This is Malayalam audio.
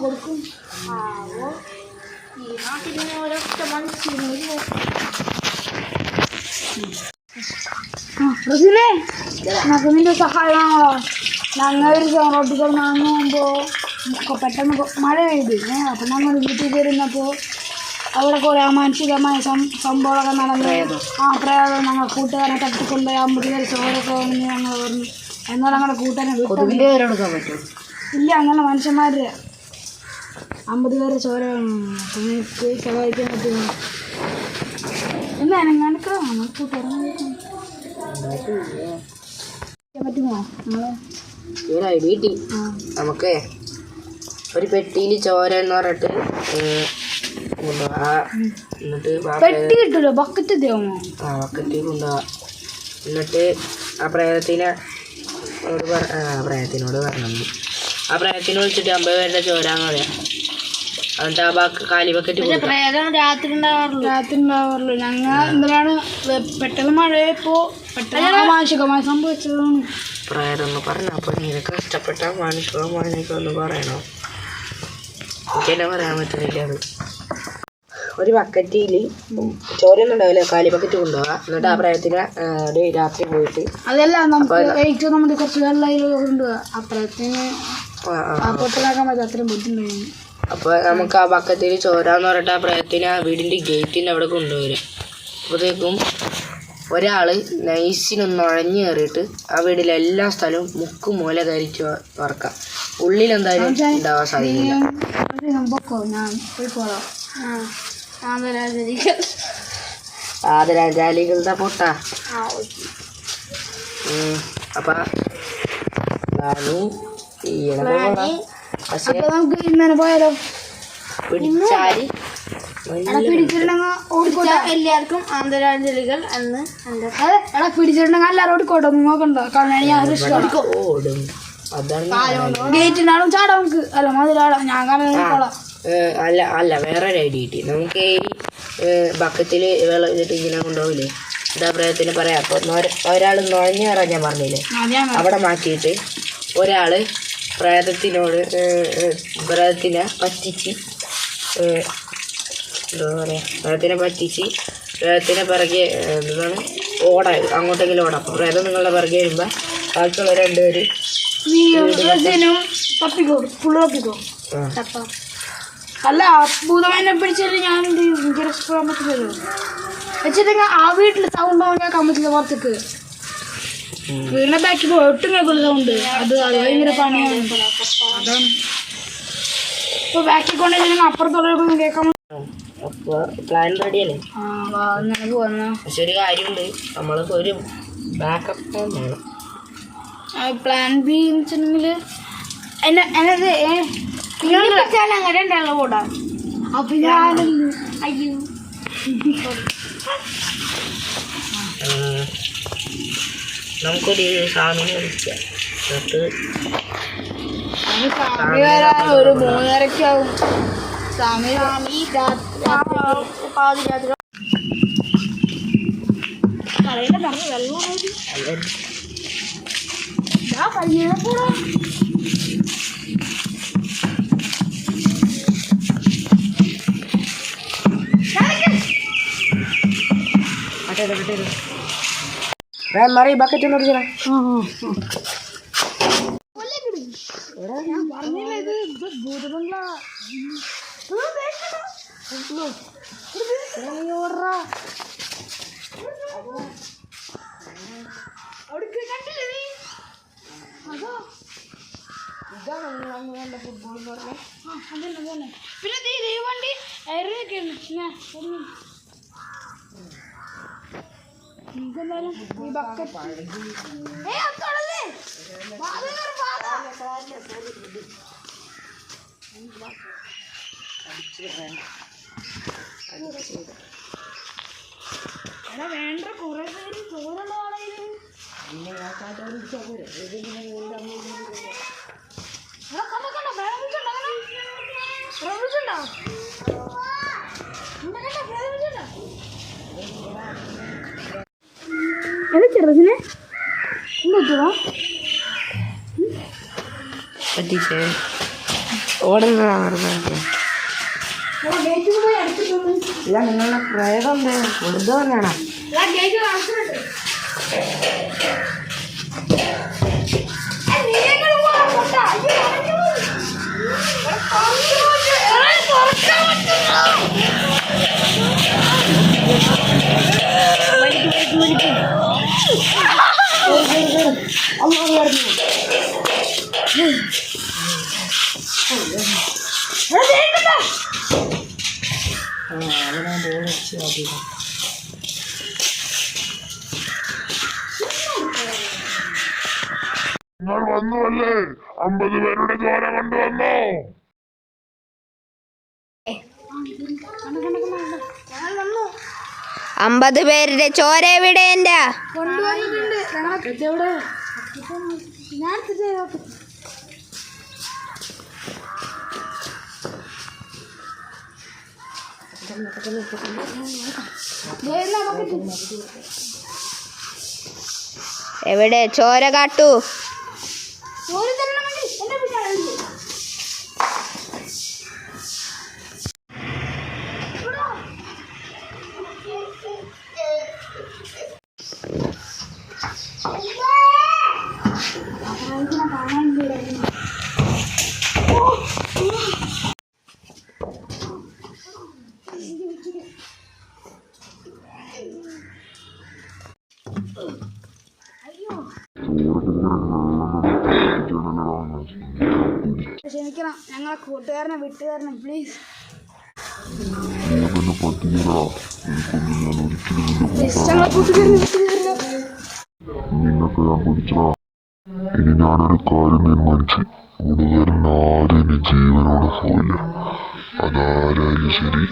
കൊടുക്കും. ഈ നാട്ടിൽ ഒരൊറ്റ മനുഷ്യന് നിന്റെ സഹായമാണോ? ഞങ്ങളൊരു റോട്ടിൽ നടന്നുപോകുമ്പോൾ പെട്ടെന്ന് മഴ പെയ്തു. അപ്പം ഞങ്ങൾ വീട്ടിൽ കയറുന്നപ്പോൾ അവിടെ കുറേ അമാനുഷികമായ സംഭവമൊക്കെ നടന്നു. പ്രയോഗം ഞങ്ങൾ കൂട്ടുകാരെ തട്ടിക്കൊണ്ടുപോയി 50 പേര് ചോരൊക്കെ വന്ന് ഞങ്ങൾ പറഞ്ഞു. എന്നാൽ ഞങ്ങളുടെ കൂട്ടുകാരെ എടുക്കാൻ പറ്റും ഇല്ല. അങ്ങനെ മനുഷ്യന്മാർ 50 പേര് ചോര അപ്പം എനിക്ക് സഹായിക്കാൻ പറ്റുമോ? എന്നാലും ഞങ്ങൾക്ക് കൂട്ടുകാരെ പറ്റുമോ? വീട്ടിൽ നമുക്ക് ഒരു പെട്ടിയിൽ ചോര എന്ന് പറഞ്ഞിട്ട് എന്നിട്ട് പെട്ടി കിട്ടൂലോ, ബക്കറ്റ് തരുമോ? ബക്കറ്റ് കൊണ്ടുപോവാ. എന്നിട്ട് ആ പ്രേതത്തിനോട് പറഞ്ഞു. ആ പ്രേതത്തിനെ വിളിച്ചിട്ട് 50 പേരുടെ ചോരാന്ന് പറയാം. എന്നിട്ട് ആ കാലി ബക്കറ്റ് രാത്രി ഉണ്ടാവാറുള്ളൂ. ഞങ്ങൾ എന്തിനാണ് പെട്ടെന്ന് മഴയപ്പോ പെട്ടെന്ന് മാനുഷികമായി സംഭവിച്ചതാണ്. പ്രേതം പറഞ്ഞപ്പോ നിനക്ക് ഇഷ്ടപ്പെട്ട മാനുഷികമാനൊക്കെ ഒന്ന് പറയണോ? എനിക്കെന്നെ പറയാൻ പറ്റുന്നില്ല. അത് ഒരു ബക്കറ്റിൽ ചോരൊന്നും ഉണ്ടാവില്ല, കാലി ബക്കറ്റ് കൊണ്ടുപോവാ. എന്നിട്ട് ആ പ്രേതത്തിന് രാത്രി പോയിട്ട് അതെല്ലാം നമുക്ക് കുറച്ച് വെള്ളം കൊണ്ടുപോവാ. അപ്പുറത്തിന് പൊട്ടലാക്കാൻ പറ്റും. അത്രയും ബുദ്ധിമുട്ടായിരുന്നു. അപ്പോൾ നമുക്ക് ആ ബക്കറ്റിൽ ചോരാന്ന് പറഞ്ഞിട്ട് ആ പ്രേതത്തിന് ആ വീടിൻ്റെ ഗേറ്റിൻ്റെ അവിടെ കൊണ്ടുവരും. അപ്പോഴത്തേക്കും ഒരാൾ നൈസിനൊന്ന് നുഴഞ്ഞു കയറിയിട്ട് ആ വീട്ടിലെ എല്ലാ സ്ഥലവും മുക്കും മൂല ധരിച്ച് വറക്കാം. ഉള്ളിൽ എന്തായാലും ഉണ്ടാവാൻ സാധ്യതയില്ല. ആദരാജാലികളുടെ പൊട്ട. അപ്പം നമുക്ക് ഇന്നലെ പോയാലോ? എല്ലാവർക്കും ആന്തരാഞ്ജലികൾ എന്ന് പിടിച്ചിട്ടുണ്ടെങ്കിൽ എല്ലാവരും ഓടിക്കോട്ടെ. നോക്കണ്ടോ? ഗേറ്റിനാളും ചാടാം നമുക്ക്. അല്ല മതിലാടാം. ഞാൻ കാണാം. അല്ല വേറൊരു ഐഡിയ കിട്ടി. നമുക്ക് ഈ ബക്കറ്റിൽ വെള്ളം ഇതിട്ട് ഇങ്ങനെ കൊണ്ടുപോകില്ലേ, എന്താ പ്രേതത്തിന് പറയാം. അപ്പോൾ ഒരാൾ നുഴഞ്ഞു കയറാൻ ഞാൻ പറഞ്ഞില്ലേ, അവിടെ മാറ്റിയിട്ട് ഒരാൾ പ്രേതത്തിനെ പറ്റിച്ച് എന്താ പറയുക, പ്രേതത്തിനെ പിറകെ എന്താണ് ഓട, അങ്ങോട്ടെങ്കിലും ഓടാം. അപ്പോൾ പ്രേതം നിങ്ങളുടെ പിറകെ വരുമ്പോൾ ബാക്കിയുള്ള 2 പേര് അല്ല ഭൂതമാനെ പിടിച്ചിട്ട് ഞാൻ പോകാൻ പറ്റില്ലല്ലോ. വെച്ചിട്ടെങ്കിൽ ആ വീട്ടിൽ സൗണ്ട് കേൾക്കാൻ പറ്റില്ല. പുറത്തേക്ക് വീടിന്റെ ബാക്കിൽ ഒട്ടും കേൾക്കുന്ന സൗണ്ട്. അത് ഭയങ്കര പണിയാണ്. അതാണ് ഇപ്പൊ ബാക്കിൽ കൊണ്ടുവരുന്ന അപ്പുറത്തുള്ളവർക്കൊന്നും കേൾക്കാൻ. പ്ലാൻ റെഡിയല്ലേ? അങ്ങനെ പോന്ന. പക്ഷെ ഒരു കാര്യമുണ്ട്, നമ്മൾക്ക് ഒരു ബാക്കപ്പ് പ്ലാൻ വേണം. പ്ലാൻ ബി എന്ന് വെച്ചിട്ടുണ്ടെങ്കിൽ അങ്ങനെ ഉണ്ടാകുന്ന കൂടാ. അപ്പൊ ഞാനൊന്ന് അയ്യോ നമുക്കൊരു സ്വാമിനെ വിളിക്കാം. സ്വാമി വരാൻ ഒരു 3:30 സ്വാമി പാതിരാത്രി കടയിലെ പറഞ്ഞ് വെള്ളം പയ്യെ കൂടാ. മറി ബക്കറ്റ് നോക്കിച്ചാ. ഞാൻ പറഞ്ഞില്ല ഇത് ഭൂതബംഗ്ല. അവിടെ കണ്ടില്ലേ നീ? അതോ ഇതാണ് ഫുട്ബോൾ എന്ന് പറഞ്ഞാൽ. അതന്നെ. പിന്നെ തീ വണ്ടി ഇറങ്ങിയൊക്കെയാണ്. എന്തായാലും ഈ ബക്കറ്റ് വേണ്ട. കുറെ പേര് ചോറുള്ളതാണെങ്കിൽ ചെറുതിനെ എന്താ പറ്റിച്ചേ ഓടുന്നതാ വെറുതെ ഗേറ്റിൽ പോയി അടുത്തിട്ടു. ഇല്ല നിങ്ങളുടെ പ്രേതം വെറുതെ പറഞ്ഞാണോ ഗേറ്റ് അടച്ചിട്ടുണ്ട്. നിങ്ങൾ വന്നുവല്ലേ 50 പേരുടെ ചോര കൊണ്ടുവന്നോ? 50 പേരുടെ ചോര എവിടെ എൻ്റെ? കൊണ്ടുപോയിട്ടുണ്ട്. ഞങ്ങളെ ഞാൻ ചെയ്തോട്ടെ. എവിടെ ചോര കാട്ടു. ഒരു തരണമെങ്കിൽ എന്റെ പിന്നാലെ ക്ഷമിക്കണം, ഞങ്ങളെ കൂട്ടുകാരനെ വിട്ടു തരണം പ്ലീസ്. ഞങ്ങളെ കൂട്ടുകാരനെ വിട്ടു തരണം. നിന്നൊക്കെ ഞാൻ പിടിച്ചടാ. ഇനി ഞാനൊരു കാര്യം തീരുമാനിച്ചു. കൂടുതൽ ആരും ഇനി ജീവനോടെ പോയില്ല. അതാരായാലും ശരി.